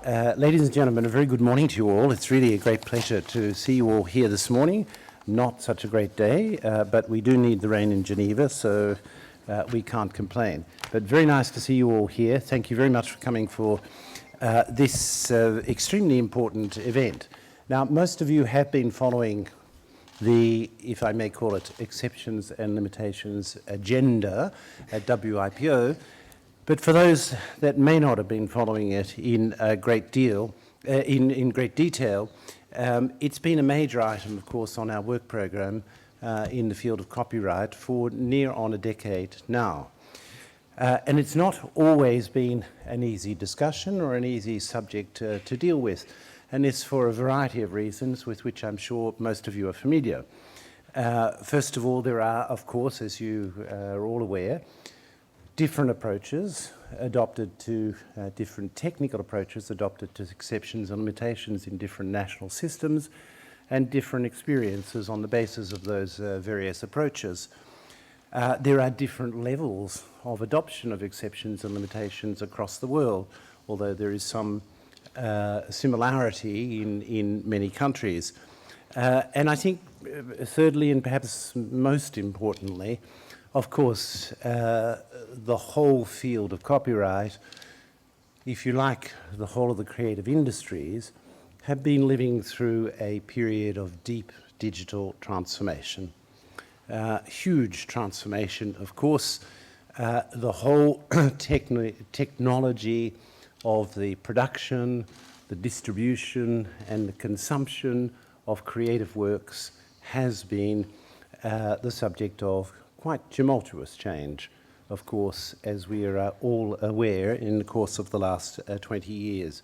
Ladies and gentlemen, a very good morning to you all. It's really a great pleasure to see you all here this morning. Not such a great day, but we do need the rain in Geneva, so we can't complain. But very nice to see you all here. Thank you very much for coming for this extremely important event. Now, most of you have been following the, if I may call it, exceptions and limitations agenda at WIPO. But for those that may not have been following it in a great deal, in great detail, it's been a major item, of course, on our work program in the field of copyright for near on a decade now. And it's not always been an easy discussion or an easy subject to deal with. And it's for a variety of reasons with which I'm sure most of you are familiar. First of all, there are, of course, as you are all aware, different approaches adopted to, different technical approaches adopted to exceptions and limitations in different national systems, and different experiences on the basis of those various approaches. There are different levels of adoption of exceptions and limitations across the world, although there is some similarity in many countries. And I think, thirdly, and perhaps most importantly, of course, the whole field of copyright, if you like, the whole of the creative industries, have been living through a period of deep digital transformation. Huge transformation, of course. The whole technology of the production, the distribution, and the consumption of creative works has been the subject of quite tumultuous change, of course, as we are all aware in the course of the last 20 years.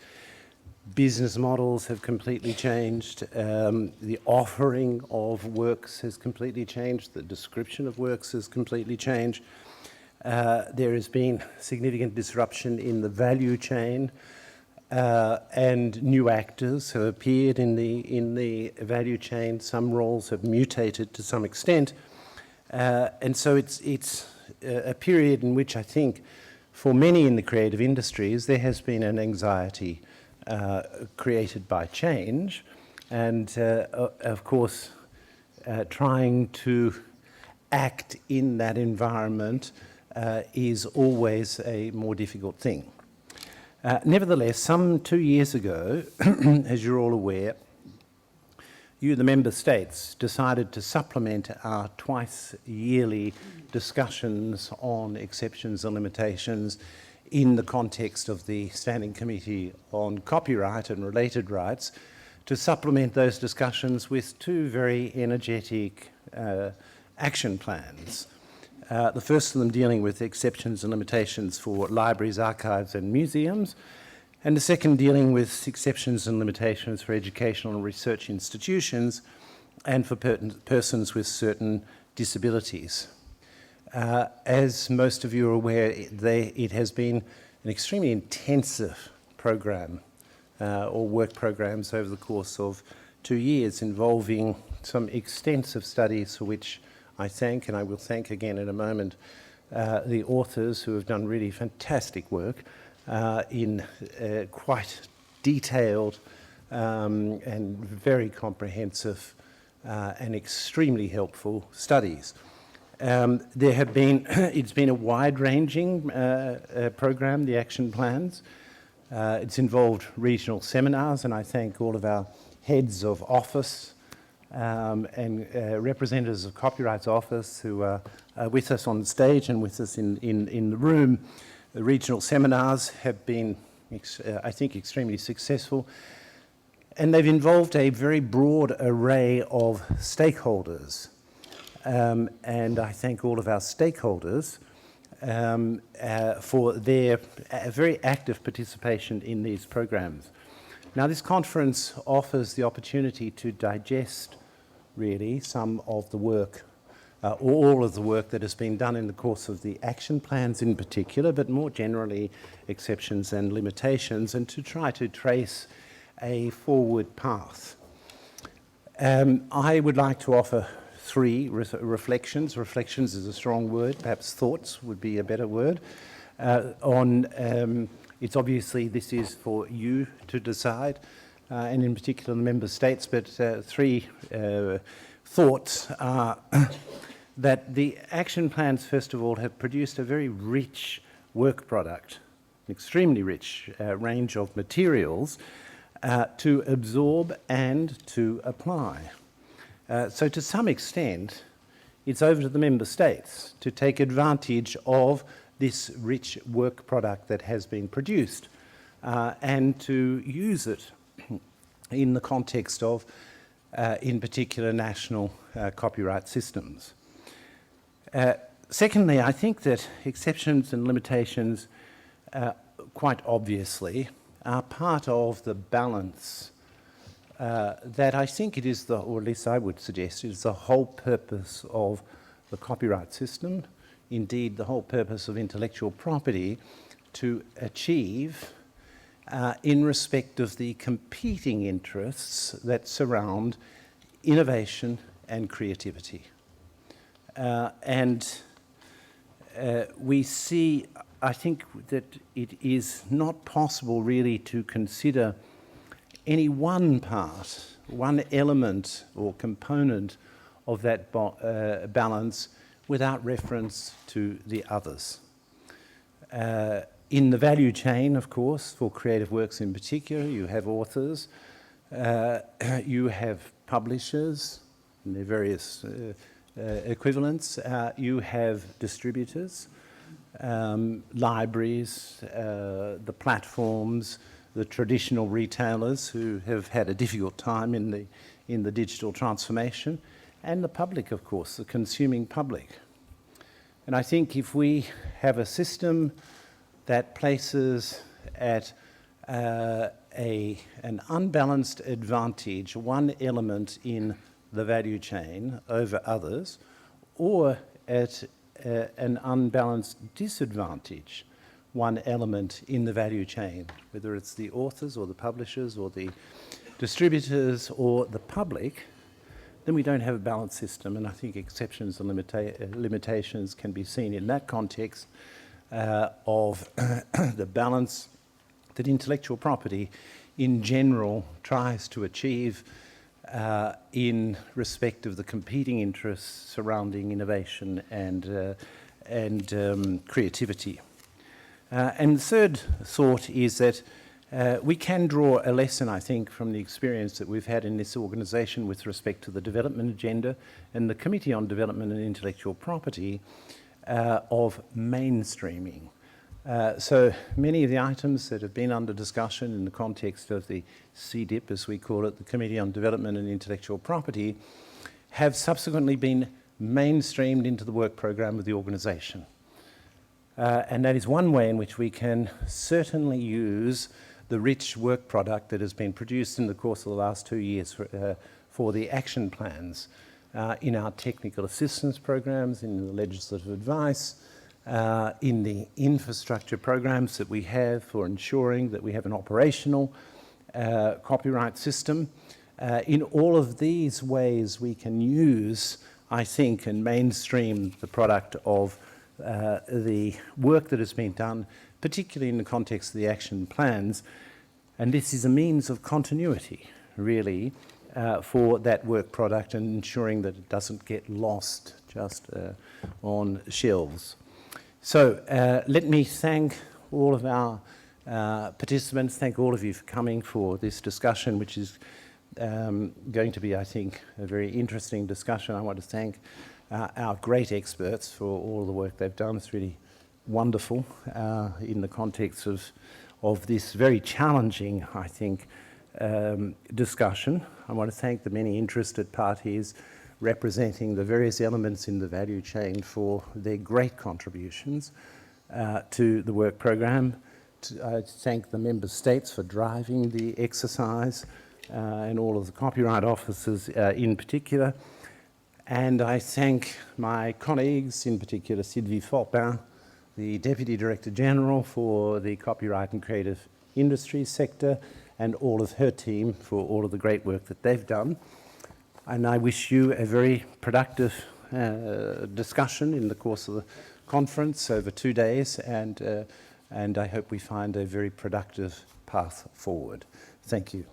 Business models have completely changed. The offering of works has completely changed. The description of works has completely changed. There has been significant disruption in the value chain, and new actors have appeared in the value chain. Some roles have mutated to some extent. And so it's a period in which I think for many in the creative industries there has been an anxiety created by change, and of course trying to act in that environment is always a more difficult thing. Nevertheless, some 2 years ago, as you're all aware, you, the member states, decided to supplement our twice yearly discussions on exceptions and limitations in the context of the Standing Committee on Copyright and Related Rights, to supplement those discussions with two very energetic action plans. The first of them dealing with exceptions and limitations for libraries, archives and museums, and the second dealing with exceptions and limitations for educational and research institutions and for persons with certain disabilities. As most of you are aware, it has been an extremely intensive program or work programs over the course of 2 years, involving some extensive studies for which I thank, and I will thank again in a moment, the authors who have done really fantastic work in quite detailed and very comprehensive and extremely helpful studies. There have been, it's been a wide-ranging program, the action plans. It's involved regional seminars, and I thank all of our heads of office and representatives of Copyright's office who are with us on stage and with us in the room. The regional seminars have been, I think, extremely successful, and they've involved a very broad array of stakeholders. And I thank all of our stakeholders for their very active participation in these programs. Now, this conference offers the opportunity to digest, really, some of the work, all of the work that has been done in the course of the action plans in particular, but more generally exceptions and limitations, and to try to trace a forward path. I would like to offer three reflections. Reflections is a strong word, perhaps thoughts would be a better word, on It's obviously this is for you to decide, and in particular the member states, but three thoughts are that the action plans, first of all, have produced a very rich work product, an extremely rich range of materials to absorb and to apply. So to some extent, it's over to the member states to take advantage of this rich work product that has been produced and to use it in the context of, in particular, national copyright systems. Secondly, I think that exceptions and limitations, quite obviously, are part of the balance that I think it is or at least I would suggest, is the whole purpose of the copyright system, indeed the whole purpose of intellectual property, to achieve in respect of the competing interests that surround innovation and creativity. We see, I think, that it is not possible really to consider any one part, one element or component of that balance without reference to the others. In the value chain, of course, for creative works in particular, you have authors, you have publishers and their various equivalents, you have distributors, libraries, the platforms, the traditional retailers who have had a difficult time in the digital transformation, and the public, of course, the consuming public. And I think if we have a system that places at an unbalanced advantage one element in the value chain over others, or at an unbalanced disadvantage one element in the value chain, whether it's the authors or the publishers or the distributors or the public, then we don't have a balanced system. And I think exceptions and limitations can be seen in that context of the balance that intellectual property in general tries to achieve in respect of the competing interests surrounding innovation and creativity. And the third thought is that we can draw a lesson, I think, from the experience that we've had in this organisation with respect to the development agenda and the Committee on Development and Intellectual Property of mainstreaming. So many of the items that have been under discussion in the context of the CDIP, as we call it, the Committee on Development and Intellectual Property, have subsequently been mainstreamed into the work program of the organisation. And that is one way in which we can certainly use the rich work product that has been produced in the course of the last 2 years for the action plans in our technical assistance programs, in the legislative advice, in the infrastructure programs that we have for ensuring that we have an operational copyright system. In all of these ways we can use, I think, and mainstream the product of the work that has been done, particularly in the context of the action plans. And this is a means of continuity, really, for that work product and ensuring that it doesn't get lost just on shelves. So let me thank all of our participants, thank all of you for coming for this discussion, which is going to be, I think, a very interesting discussion. I want to thank our great experts for all the work they've done. It's really wonderful in the context of this very challenging, I think, discussion. I want to thank the many interested parties representing the various elements in the value chain for their great contributions to the work program. I thank the member states for driving the exercise and all of the copyright officers in particular. And I thank my colleagues, in particular Sylvie Fortin, the Deputy Director General for the Copyright and Creative Industries sector, and all of her team for all of the great work that they've done. And I wish you a very productive discussion in the course of the conference over 2 days, and and I hope we find a very productive path forward. Thank you.